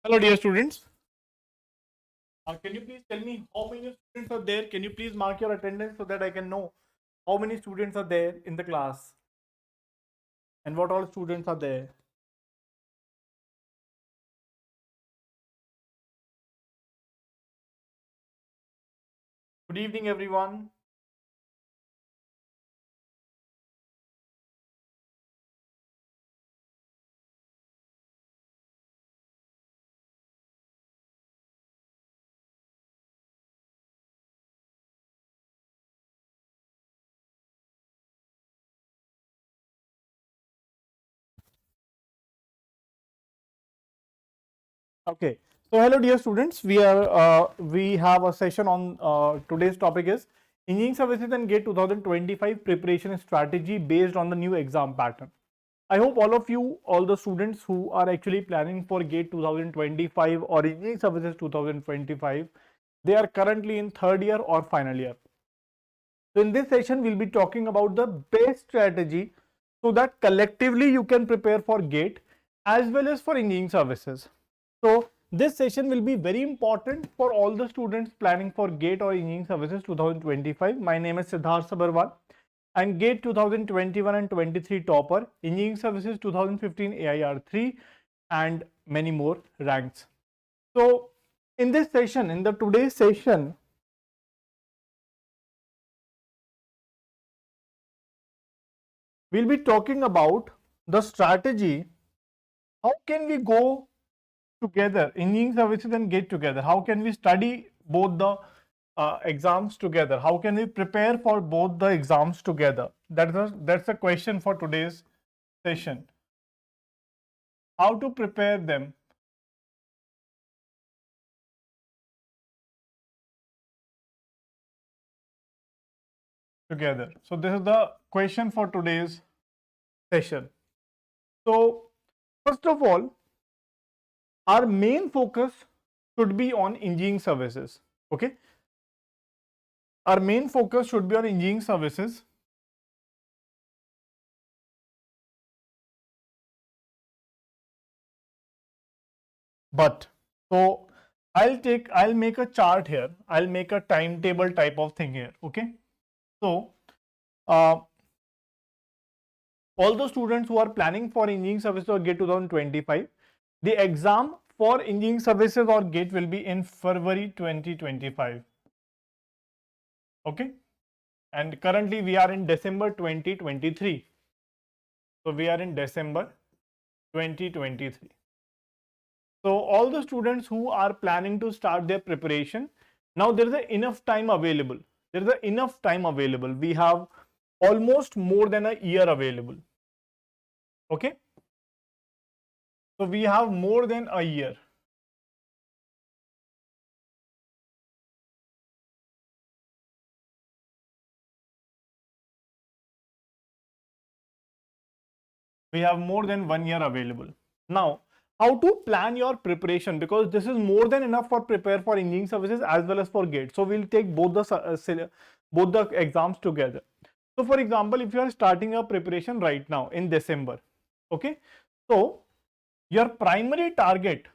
Hello, dear students. Can you please tell me how many students are there? Can you please mark your attendance so that I can know how many students are there in the class and what all students are there? Good evening, everyone. Okay. So, hello, dear students. We have a session on today's topic is Engineering Services and GATE 2025 preparation strategy based on the new exam pattern. I hope all of you, all the students who are actually planning for GATE 2025 or Engineering Services 2025, they are currently in third year or final year. So in this session, we'll be talking about the best strategy so that collectively you can prepare for GATE as well as for engineering services. So this session will be very important for all the students planning for GATE or engineering services 2025. My name is Siddharth Sabharwal. I'm GATE 2021 and 23 topper, engineering services 2015 AIR 3 and many more ranks. So in this session, in the today's session, we'll be talking about the strategy. How can we go together, engineering services and GATE together? How can we study both the exams together? How can we prepare for both the exams together? That's a question for today's session. How to prepare them together. So this is the question for today's session. So first of all, our main focus should be on engineering services. Okay. Our main focus should be on engineering services. But so I'll make a chart here. I'll make a timetable type of thing here. Okay. So all the students who are planning for engineering services or GATE 2025, the exam for engineering services or GATE will be in February 2025. Okay. And currently we are in December 2023. So we are in December 2023. So all the students who are planning to start their preparation, now there is enough time available. There is enough time available. We have almost more than a year available. Okay. So we have more than a year. We have more than 1 year available. Now, how to plan your preparation, because this is more than enough for prepare for engineering services as well as for GATE. So we'll take both the exams together. So for example, if you are starting your preparation right now in December, okay, so your primary target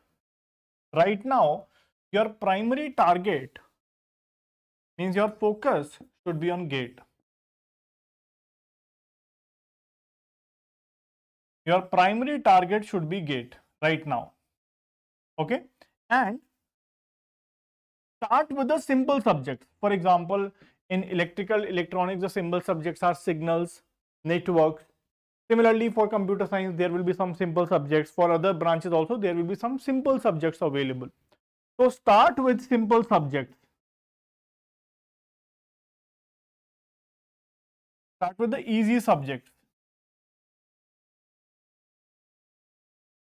right now, your primary target means your focus should be on GATE. Your primary target should be GATE right now. Okay, and start with the simple subjects. For example, in electrical electronics, the simple subjects are signals, networks. Similarly, for computer science, there will be some simple subjects. For other branches also, there will be some simple subjects available. So start with simple subjects. Start with the easy subjects.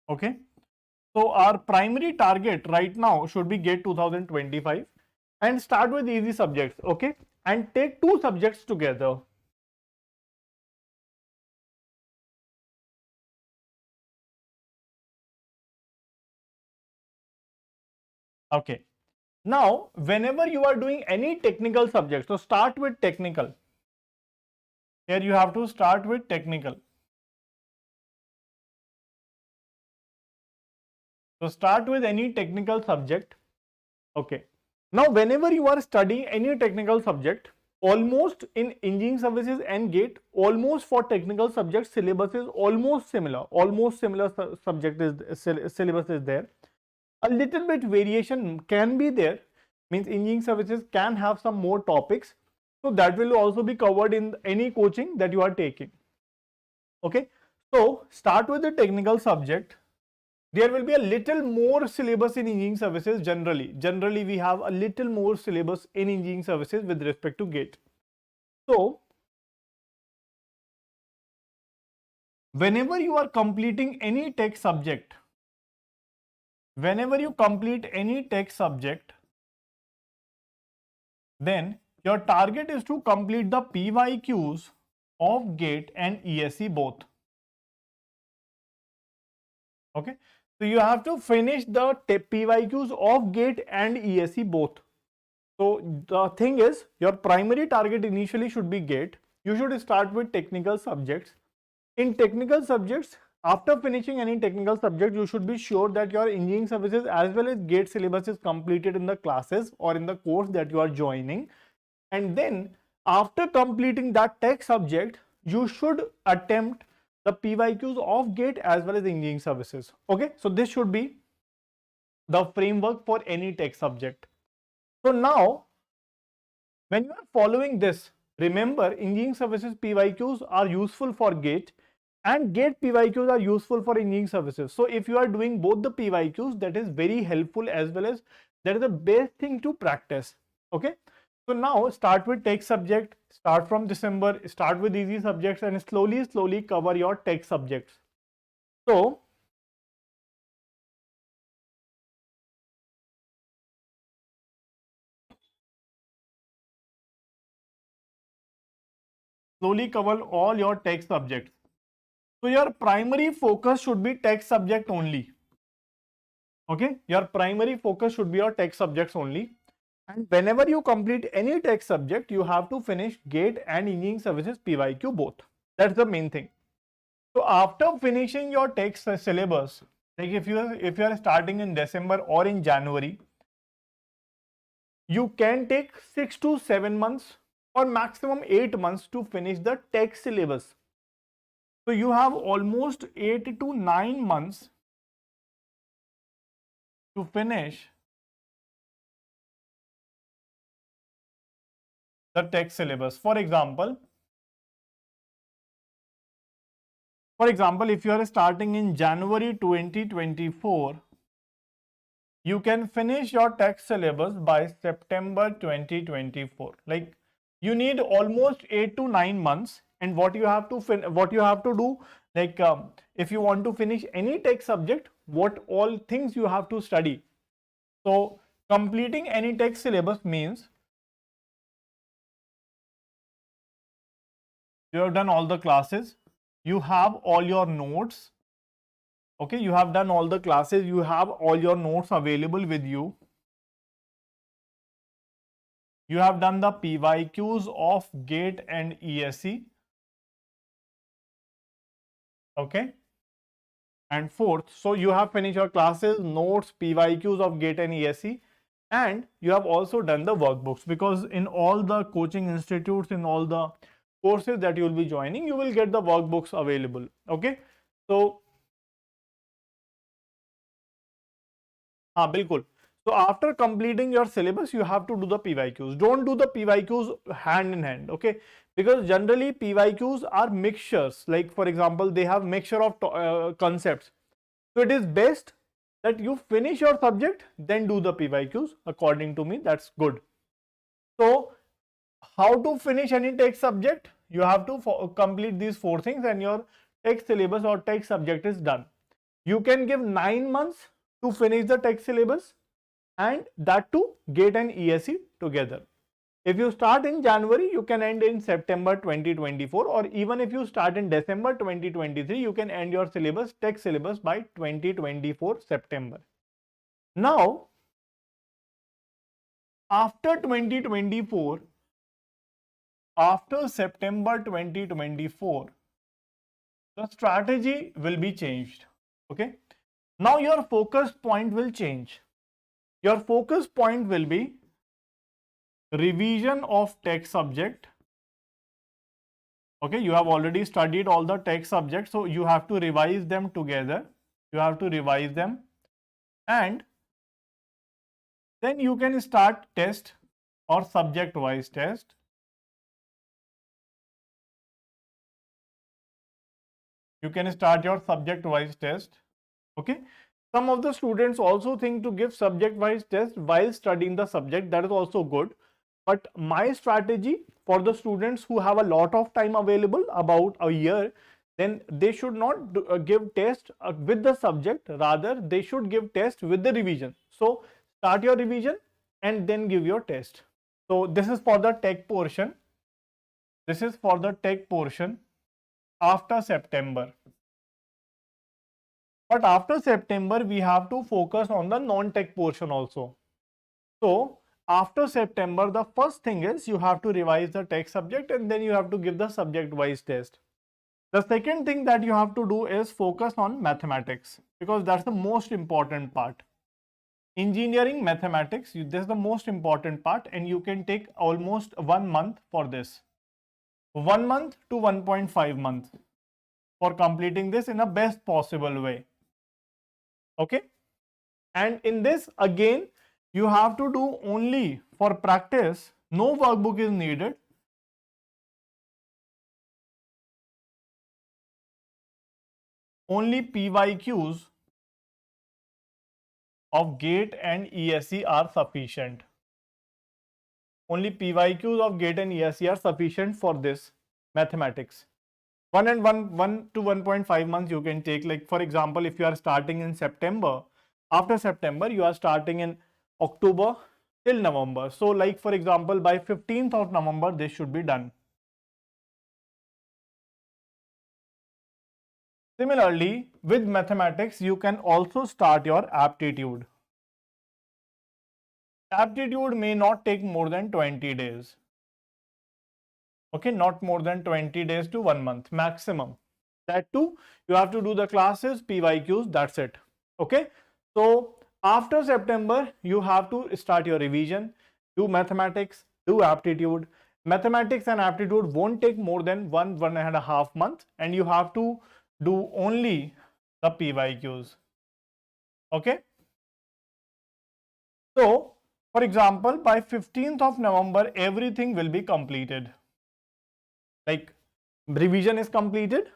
Okay. So our primary target right now should be GATE 2025 and start with easy subjects. Okay. And take two subjects together. Okay. Now, whenever you are doing any technical subject, so start with technical. Here you have to start with technical. So start with any technical subject. Okay. Now, whenever you are studying any technical subject, almost in engineering services and GATE, almost for technical subjects, syllabus is almost similar. Almost similar subject is syllabus is there. A little bit variation can be there. Means engineering services can have some more topics. So that will also be covered in any coaching that you are taking. Okay. So start with the technical subject. There will be a little more syllabus in engineering services generally. Generally, we have a little more syllabus in engineering services with respect to GATE. So, whenever you are completing any tech subject, whenever you complete any tech subject, then your target is to complete the PYQs of GATE and ESE both. Okay. So you have to finish the PYQs of GATE and ESE both. So the thing is, your primary target initially should be GATE. You should start with technical subjects. In technical subjects, after finishing any technical subject, you should be sure that your engineering services as well as GATE syllabus is completed in the classes or in the course that you are joining. And then after completing that tech subject, you should attempt the PYQs of GATE as well as engineering services. Okay, so this should be the framework for any tech subject. So now, when you are following this, remember engineering services PYQs are useful for GATE and GATE PYQs are useful for engineering services. So if you are doing both the PYQs, that is very helpful as well as that is the best thing to practice. Okay. So now start with tech subject, start from December, start with easy subjects and slowly cover your tech subjects. So slowly cover all your tech subjects. So your primary focus should be tech subject only. Okay, your primary focus should be your tech subjects only. And whenever you complete any tech subject, you have to finish GATE and engineering services PYQ both. That's the main thing. So after finishing your tech syllabus, like if you are starting in December or in January, you can take 6 to 7 months or maximum 8 months to finish the tech syllabus. So you have almost 8 to 9 months to finish the tech syllabus. For example, if you are starting in January 2024, you can finish your tech syllabus by September 2024. Like you need almost 8 to 9 months. And what you have to do, like if you want to finish any tech subject, what all things you have to study. So completing any tech syllabus means you have done all the classes, you have all your notes. Okay, you have done all the classes, you have all your notes available with you. You have done the PYQs of GATE and ESE. Okay. And fourth, so you have finished your classes, notes, PYQs of GATE and ESE, and you have also done the workbooks, because in all the coaching institutes, in all the courses that you will be joining, you will get the workbooks available. Okay. So, bilkul. So after completing your syllabus, you have to do the PYQs. Don't do the PYQs hand in hand, okay? Because generally PYQs are mixtures. Like for example, they have mixture of concepts. So it is best that you finish your subject, then do the PYQs. According to me, that's good. So how to finish any tech subject? You have to complete these 4 things and your tech syllabus or tech subject is done. You can give 9 months to finish the tech syllabus, and that too GATE and ESE together. If you start in January, you can end in September 2024, or even if you start in December 2023, you can end your syllabus, tech syllabus, by 2024 September. Now, after 2024, after September 2024, the strategy will be changed. Okay. Now your focus point will change. Your focus point will be revision of text subject. Okay, you have already studied all the text subjects, so you have to revise them together. You have to revise them, and then you can start test or subject wise test. You can start your subject wise test. Okay, some of the students also think to give subject wise test while studying the subject. That is also good, but my strategy for the students who have a lot of time available, about a year, then they should not give test with the subject, rather they should give test with the revision. So start your revision and then give your test. So this is for the tech portion. This is for the tech portion after September. But after September, we have to focus on the non-tech portion also. So after September, the first thing is you have to revise the tech subject and then you have to give the subject-wise test. The second thing that you have to do is focus on mathematics, because that's the most important part. Engineering mathematics, this is the most important part, and you can take almost 1 month for this. 1 month to 1.5 months for completing this in a best possible way. Okay, and in this again you have to do only for practice, no workbook is needed. Only PYQs of GATE and ESE are sufficient. Only PYQs of GATE and ESE are sufficient for this mathematics. 1 to 1.5 months you can take. Like for example, if you are starting in September, after September you are starting in October till November. So like for example, by 15th of November this should be done. Similarly, with mathematics, you can also start your aptitude. Aptitude may not take more than 20 days. Okay, not more than 20 days to 1 month maximum. That too, you have to do the classes, PYQs, that's it. Okay, so after September, you have to start your revision, do mathematics, do aptitude. Mathematics and aptitude won't take more than 1.5 months, and you have to do only the PYQs. Okay. So, for example, by 15th of November, everything will be completed. Like revision is completed.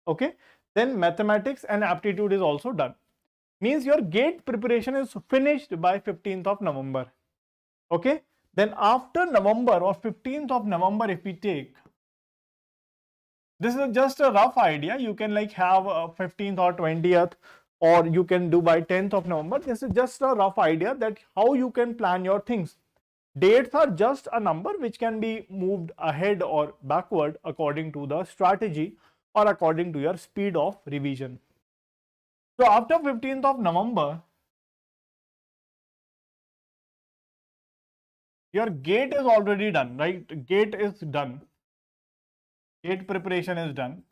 Okay. Then mathematics and aptitude is also done. Means your GATE preparation is finished by 15th of November. Okay. Then after November or 15th of November, if we take, this is just a rough idea. You can like have 15th or 20th, or you can do by 10th of November. This is just a rough idea that how you can plan your things. Dates are just a number which can be moved ahead or backward according to the strategy or according to your speed of revision. So after 15th of November, your GATE is already done, right? GATE is done. GATE preparation is done.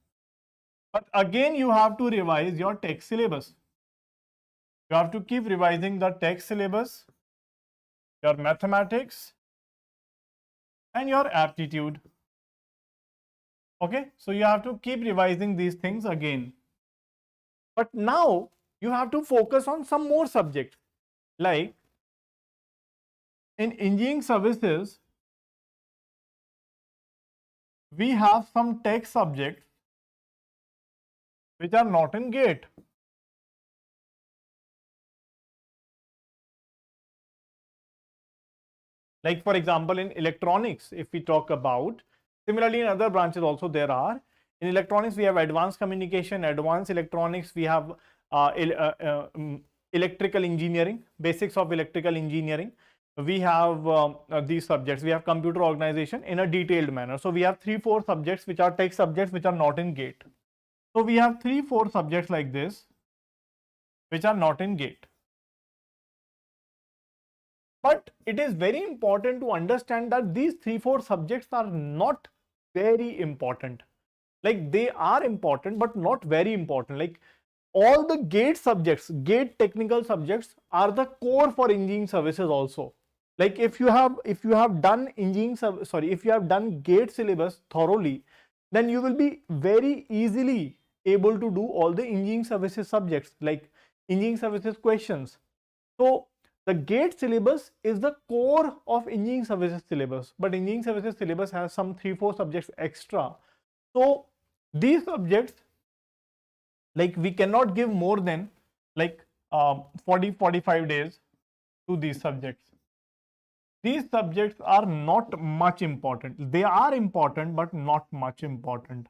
But again, you have to revise your text syllabus. You have to keep revising the text syllabus, your mathematics, and your aptitude. Okay, so you have to keep revising these things again. But now you have to focus on some more subjects. Like in engineering services, we have some text subjects which are not in GATE. Like for example, in electronics, if we talk about, similarly in other branches also there are. In electronics, we have advanced communication, advanced electronics, we have electrical engineering, basics of electrical engineering. We have these subjects. We have computer organization in a detailed manner. So we have 3-4 subjects which are text subjects which are not in GATE. So we have 3-4 subjects like this which are not in GATE. But it is very important to understand that these 3-4 subjects are not very important. Like they are important but not very important. Like all the GATE subjects, GATE technical subjects are the core for engineering services also. Like if you have done if you have done GATE syllabus thoroughly, then you will be very easily able to do all the engineering services subjects like engineering services questions. So the GATE syllabus is the core of engineering services syllabus, but engineering services syllabus has some 3-4 subjects extra. So these subjects, like we cannot give more than like 40-45 days to these subjects. These subjects are not much important. They are important, but not much important.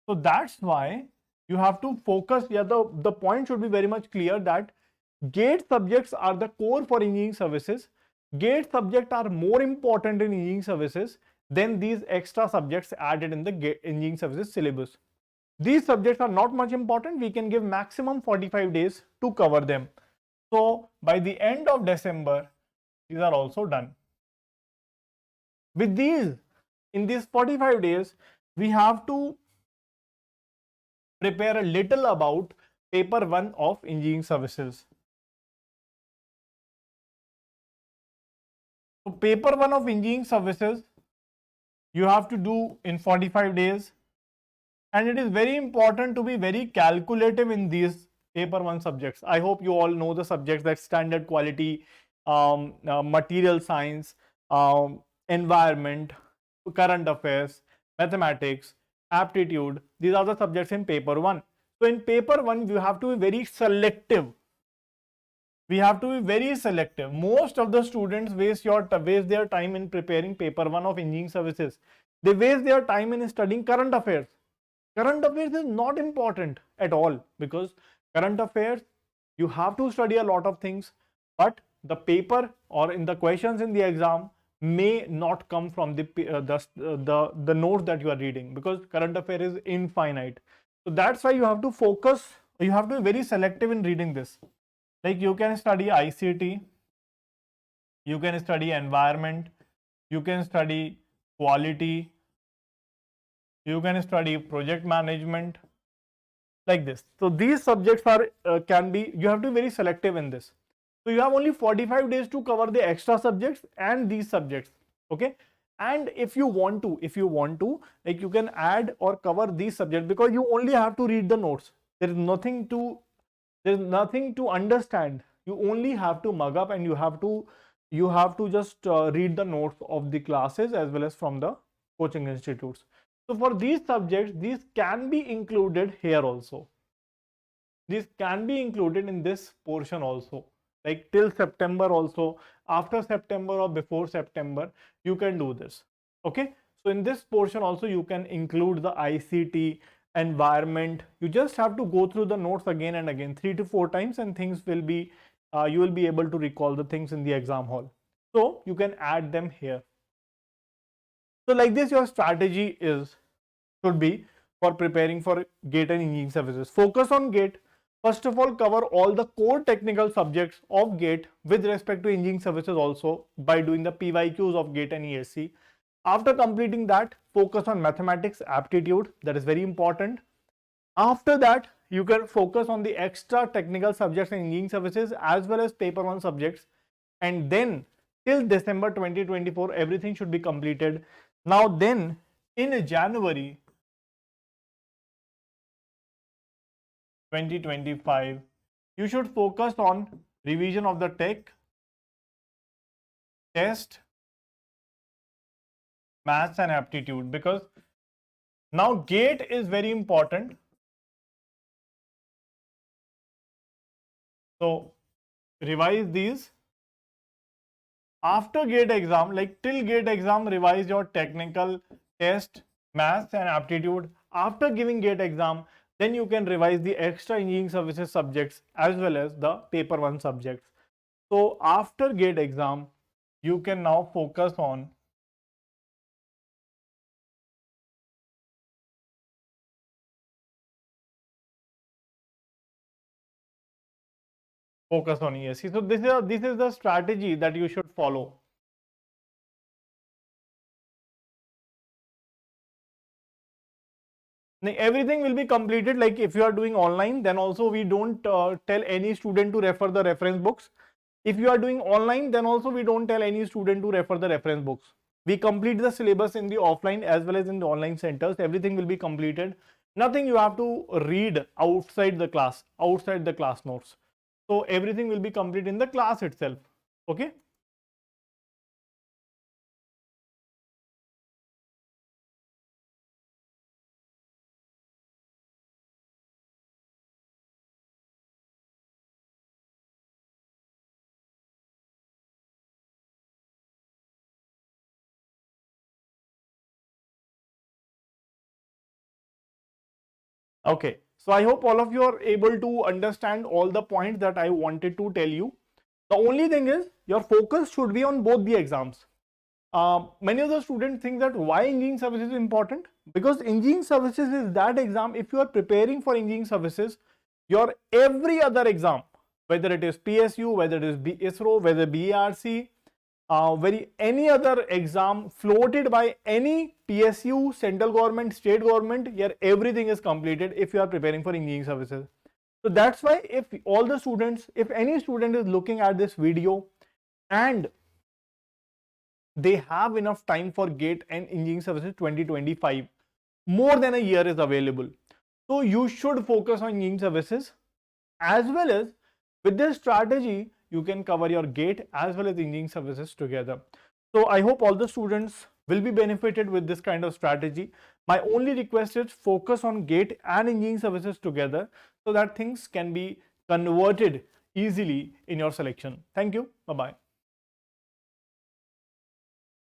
So that's why you have to focus. Yeah, the point should be very much clear that GATE subjects are the core for engineering services. GATE subjects are more important in engineering services than these extra subjects added in the engineering services syllabus. These subjects are not much important. We can give maximum 45 days to cover them. So by the end of December, these are also done. With these, in these 45 days, we have to prepare a little about paper 1 of engineering services. So paper 1 of engineering services, you have to do in 45 days. And it is very important to be very calculative in these paper 1 subjects. I hope you all know the subjects that standard quality, material science, environment, current affairs, mathematics, aptitude. These are the subjects in paper 1. So in paper 1, you have to be very selective. We have to be very selective. Most of the students waste their time in preparing paper 1 of engineering services. They waste their time in studying current affairs. Current affairs is not important at all, because current affairs, you have to study a lot of things, but the paper or in the questions in the exam may not come from the notes that you are reading, because current affair is infinite. So that's why you have to focus. You have to be very selective in reading this. Like you can study ICT, you can study environment, you can study quality, you can study project management, like this. So these subjects are you have to be very selective in this. So you have only 45 days to cover the extra subjects and these subjects. Okay. And if you want to, like you can add or cover these subjects, because you only have to read the notes. There is nothing to understand. You only have to mug up, and you have to just read the notes of the classes as well as from the coaching institutes. So for these subjects, these can be included here also. These can be included in this portion also, like till September also. After September or before September, you can do this. Okay. So in this portion also, you can include the ICT, environment. You just have to go through the notes again and again 3 to 4 times, and things will be, you will be able to recall the things in the exam hall. So you can add them here. So like this, your strategy should be for preparing for GATE and engineering services. Focus on GATE. First of all, cover all the core technical subjects of GATE with respect to engineering services also by doing the PYQs of GATE and ESE. After completing that, focus on mathematics, aptitude. That is very important. After that, you can focus on the extra technical subjects in engineering services as well as paper 1 subjects. And then till December 2024, everything should be completed. Now then, in January 2025, you should focus on revision of the test, maths and aptitude, because now GATE is very important. So revise these. After GATE exam, like till GATE exam, revise your technical, test, maths and aptitude. After giving GATE exam, then you can revise the extra engineering services subjects as well as the paper 1 subjects. So after GATE exam, you can now focus on ESE. So this is the strategy that you should follow. Everything will be completed. Like if you are doing online, then also we don't tell any student to refer the reference books. If you are doing online, then also we don't tell any student to refer the reference books. We complete the syllabus in the offline as well as in the online centers. Everything will be completed. Nothing you have to read outside the class notes. So everything will be complete in the class itself. Okay. Okay, so I hope all of you are able to understand all the points that I wanted to tell you. The only thing is your focus should be on both the exams. Many of the students think that why engineering services is important, because engineering services is that exam. If you are preparing for engineering services, your every other exam, whether it is PSU, whether it is ISRO, whether BARC, any other exam floated by any PSU, central government, state government, here everything is completed if you are preparing for engineering services. So that's why if all the students, if any student is looking at this video and they have enough time for GATE and engineering services 2025, more than a year is available. So you should focus on engineering services, as well as with this strategy, you can cover your GATE as well as engineering services together. So I hope all the students will be benefited with this kind of strategy. My only request is focus on GATE and engineering services together so that things can be converted easily in your selection. Thank you. Bye-bye.